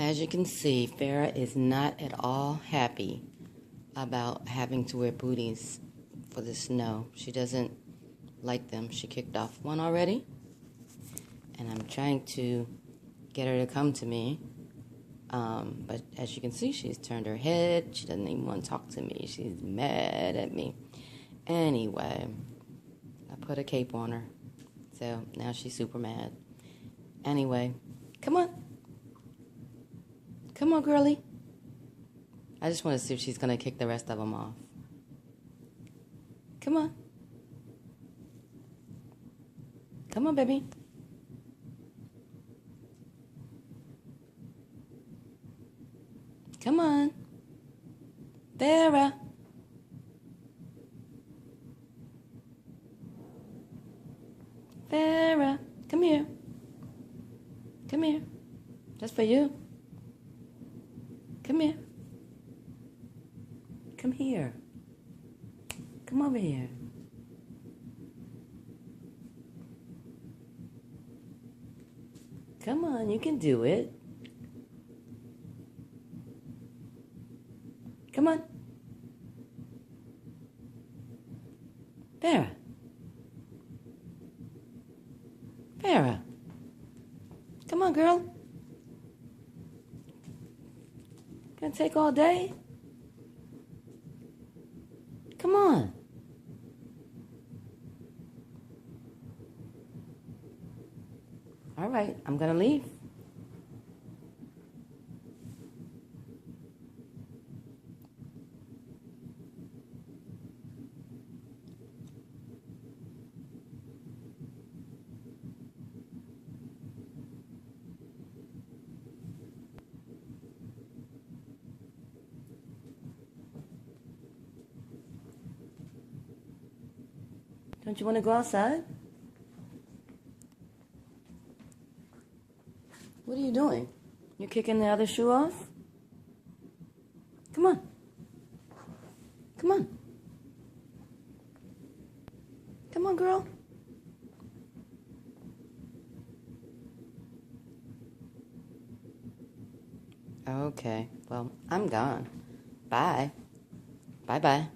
As you can see, Farrah is not at all happy about having to wear booties for the snow. She doesn't like them. She kicked off one already, and I'm trying to get her to come to me. But as you can see, she's turned her head. She doesn't even want to talk to me. She's mad at me. Anyway, I put a cape on her, so now she's super mad. Anyway, come on. Come on, girlie. I just want to see if she's going to kick the rest of them off. Come on. Come on, baby. Come on. Farrah. Farrah. Come here. Come here. That's for you. Come here. Come here. Come over here. Come on, you can do it. Come on. Farrah. Farrah. Come on, girl. Gonna take all day? Come on. All right, I'm gonna leave. Don't you want to go outside? What are you doing? You kicking the other shoe off? Come on. Come on. Come on, girl. Okay, well, I'm gone. Bye. Bye-bye.